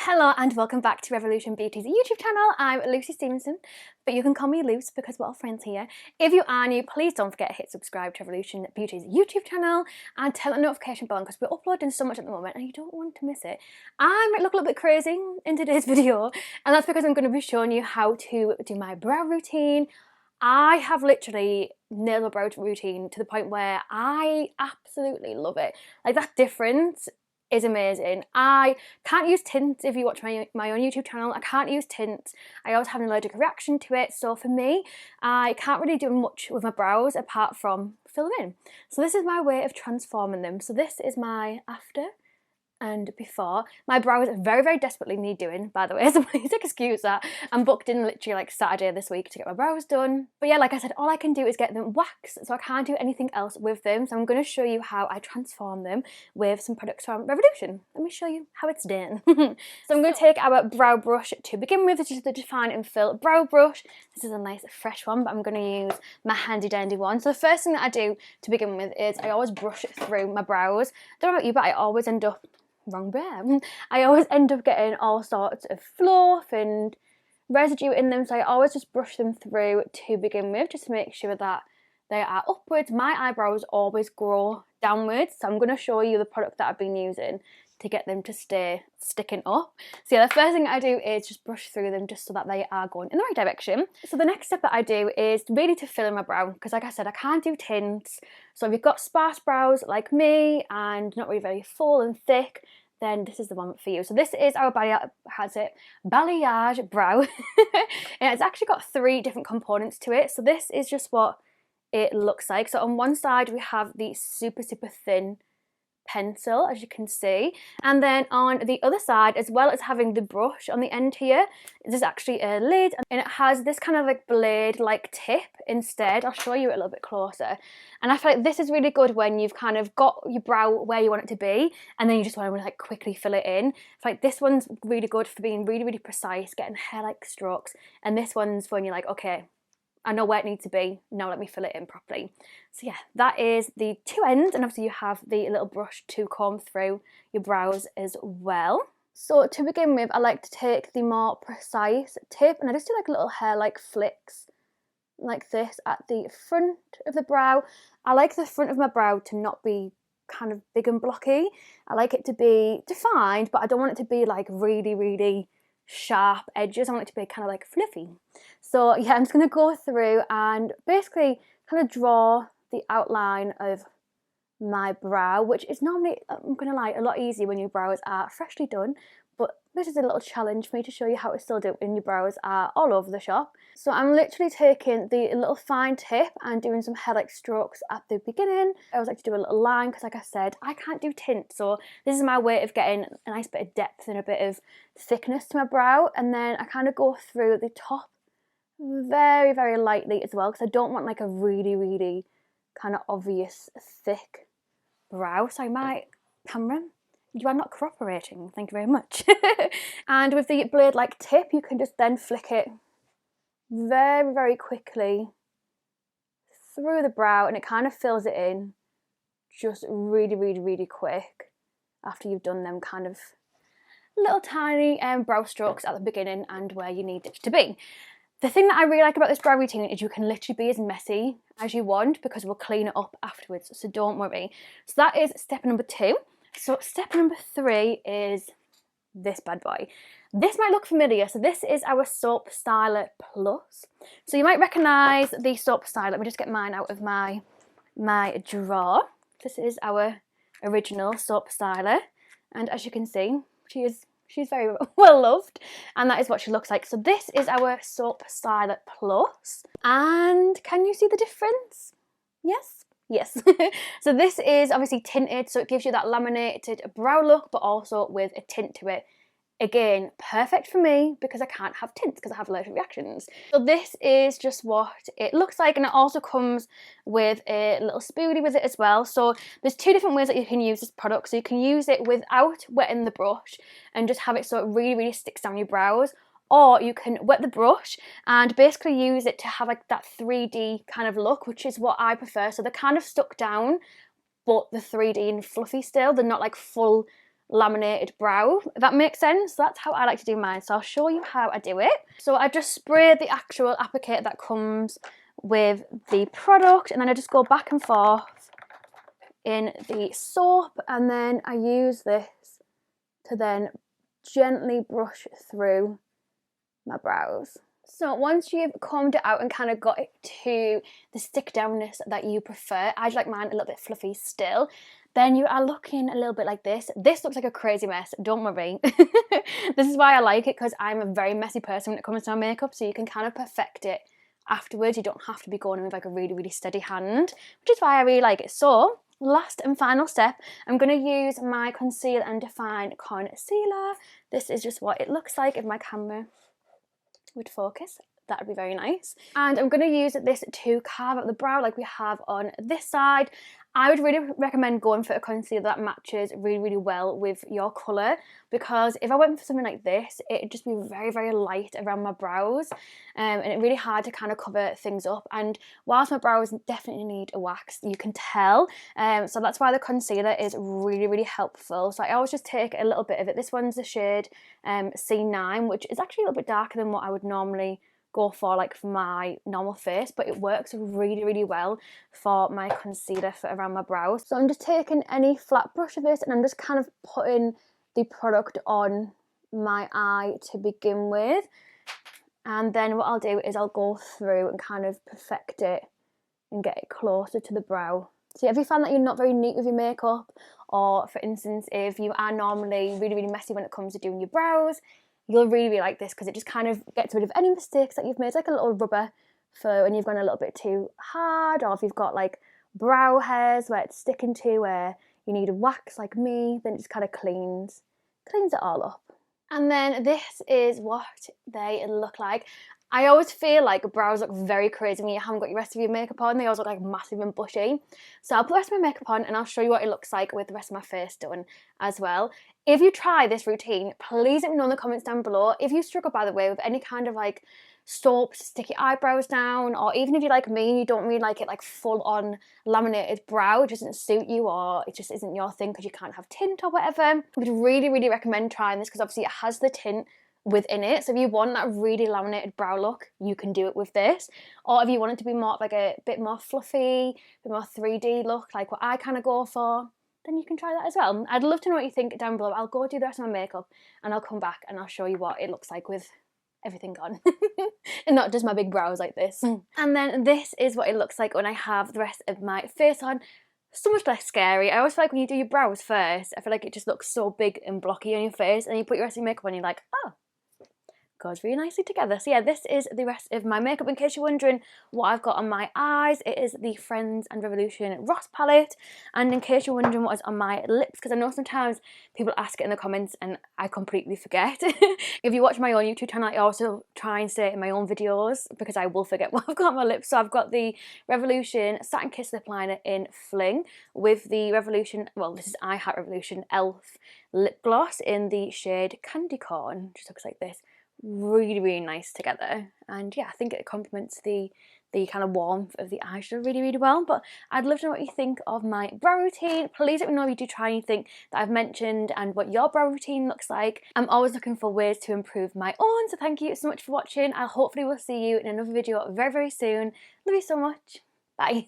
Hello and welcome back to Revolution Beauty's YouTube channel. I'm Lucy Stevenson, but you can call me Luce because we're all friends here. If you are new, please don't forget to hit subscribe to Revolution Beauty's YouTube channel and turn the notification bell on because we're uploading so much at the moment and you don't want to miss it. I might look a little bit crazy in today's video, and that's because I'm going to be showing you how to do my brow routine. I have literally nailed my brow routine to the point where I absolutely love it. Like, that difference is amazing. I can't use tints. If you watch my own YouTube channel, I can't use tints. I always have an allergic reaction to it, so for me, I can't really do much with my brows apart from fill them in. So this is my way of transforming them. So this is my after and before. My brows very, very desperately need doing, by the way, so please excuse that. I'm booked in literally like Saturday this week to get my brows done. But yeah, like I said, all I can do is get them waxed, so I can't do anything else with them. So I'm going to show you how I transform them with some products from Revolution. Let me show you how it's done. So I'm going to take our brow brush to begin with. This is the Define and Fill brow brush. This is a nice fresh one, but I'm going to use my handy dandy one. So the first thing that I do to begin with is I always brush it through my brows. I don't know about you, but I always end up wrong brow. I always end up getting all sorts of fluff and residue in them, so I always just brush them through to begin with, just to make sure that they are upwards. My eyebrows always grow downwards, so I'm going to show you the product that I've been using to get them to stay sticking up. So yeah, the first thing I do is just brush through them just so that they are going in the right direction. So the next step that I do is really to fill in my brow, because like I said, I can't do tints. So if you've got sparse brows like me and not really very full and thick, then this is the one for you. So this is our balayage brow. And it's actually got 3 different components to it. So this is just what it looks like. So on one side we have the super thin pencil, as you can see, and then on the other side, as well as having the brush on the end here, there's actually a lid, and it has this kind of like blade like tip instead. I'll show you it a little bit closer. And I feel like this is really good when you've kind of got your brow where you want it to be and then you just want to like quickly fill it in. I feel like this one's really good for being really precise, getting hair-like strokes, and this one's for when you're like, okay, I know where it needs to be, now let me fill it in properly. So yeah, that is the 2 ends, and obviously you have the little brush to comb through your brows as well. So to begin with, I like to take the more precise tip and I just do like little hair like flicks like this at the front of the brow. I like the front of my brow to not be kind of big and blocky. I like it to be defined, but I don't want it to be like really sharp edges. I want it to be kind of like fluffy. So yeah, I'm just going to go through and basically kind of draw the outline of my brow, which is normally, I'm going to lie, a lot easier when your brows are freshly done, but this is a little challenge for me to show you how to still do it when your brows are all over the shop. So I'm literally taking the little fine tip and doing some hair-like strokes at the beginning. I always like to do a little line because, like I said, I can't do tint, so this is my way of getting a nice bit of depth and a bit of thickness to my brow. And then I kind of go through the top very lightly as well, because I don't want like a really kind of obvious thick brow. So my camera, you are not cooperating, thank you very much. And with the blade like tip, you can just then flick it very quickly through the brow, and it kind of fills it in just really quick after you've done them kind of little tiny brow strokes at the beginning and where you need it to be. The thing that I really like about this brow routine is you can literally be as messy as you want because we'll clean it up afterwards, so don't worry. So that is step number 2. So step number 3 is this bad boy. This might look familiar. So this is our Soap Styler Plus. So you might recognise the Soap Styler. Let me just get mine out of my drawer. This is our original Soap Styler, and as you can see, she's very well loved, and that is what she looks like. So this is our Soap Styler Plus, and can you see the difference? Yes. So this is obviously tinted, so it gives you that laminated brow look, but also with a tint to it. Again, perfect for me because I can't have tints because I have allergic reactions. So this is just what it looks like, and it also comes with a little spoolie with it as well. So there's 2 different ways that you can use this product. So you can use it without wetting the brush and just have it so it really sticks down your brows, or you can wet the brush and basically use it to have like that 3D kind of look, which is what I prefer. So they're kind of stuck down, but the 3D and fluffy still. They're not like full laminated brow, if that makes sense. So that's how I like to do mine. So I'll show you how I do it. So I just spray the actual applicator that comes with the product, and then I just go back and forth in the soap, and then I use this to then gently brush through my brows. So once you've combed it out and kind of got it to the stick downness that you prefer, I like mine a little bit fluffy still, then you are looking a little bit like this. This looks like a crazy mess, don't worry. This is why I like it, because I'm a very messy person when it comes to my makeup, so you can kind of perfect it afterwards. You don't have to be going in with like a really, really steady hand, which is why I really like it. So last and final step, I'm going to use my Conceal and Define Concealer. This is just what it looks like if my camera would focus. That would be very nice. And I'm going to use this to carve out the brow like we have on this side. I would really recommend going for a concealer that matches really, really well with your colour, because if I went for something like this, it'd just be very, very light around my brows, and it's really hard to kind of cover things up. And whilst my brows definitely need a wax, you can tell, so that's why the concealer is really, really helpful. So I always just take a little bit of it. This one's the shade C9, which is actually a little bit darker than what I would normally go for like for my normal face, but it works really, really well for my concealer for around my brows. So I'm just taking any flat brush of this and I'm just kind of putting the product on my eye to begin with, and then what I'll do is I'll go through and kind of perfect it and get it closer to the brow. So if you find that you're not very neat with your makeup, or for instance if you are normally really, really messy when it comes to doing your brows, you'll really, really like this, because it just kind of gets rid of any mistakes that you've made. It's like a little rubber for when you've gone a little bit too hard, or if you've got like brow hairs where it's sticking to, where you need a wax like me, then it just kind of cleans it all up. And then this is what they look like. I always feel like brows look very crazy when you haven't got your rest of your makeup on. They always look like massive and bushy. So I'll put the rest of my makeup on and I'll show you what it looks like with the rest of my face done as well. If you try this routine, please let me know in the comments down below. If you struggle, by the way, with any kind of like soap to stick your eyebrows down, or even if you're like me and you don't really like it like full on laminated brow, it doesn't suit you, or it just isn't your thing because you can't have tint or whatever, I would really, really recommend trying this, because obviously it has the tint within it. So if you want that really laminated brow look, you can do it with this. Or if you want it to be more like a bit more fluffy, a bit more 3D look, like what I kind of go for, then you can try that as well. I'd love to know what you think down below. I'll go do the rest of my makeup and I'll come back and I'll show you what it looks like with everything gone and not just my big brows like this. And then this is what it looks like when I have the rest of my face on. So much less scary. I always feel like when you do your brows first, I feel like it just looks so big and blocky on your face, and you put your rest of your makeup on and you're like, oh, goes really nicely together. So yeah, this is the rest of my makeup. In case you're wondering what I've got on my eyes, it is the Friends and Revolution Ross palette. And in case you're wondering what is on my lips, because I know sometimes people ask it in the comments and I completely forget. If you watch my own YouTube channel, I also try and say it in my own videos, because I will forget what I've got on my lips. So I've got the Revolution Satin Kiss Lip Liner in Fling with the Revolution, well, this is I Heart Revolution Elf lip gloss in the shade Candy Corn. Just looks like this. Really, really nice together, and yeah, I think it complements the kind of warmth of the eyeshadow really, really well. But I'd love to know what you think of my brow routine. Please let me know if you do try anything that I've mentioned and what your brow routine looks like. I'm always looking for ways to improve my own, so thank you so much for watching. I hopefully will see you in another video very, very soon. Love you so much. Bye.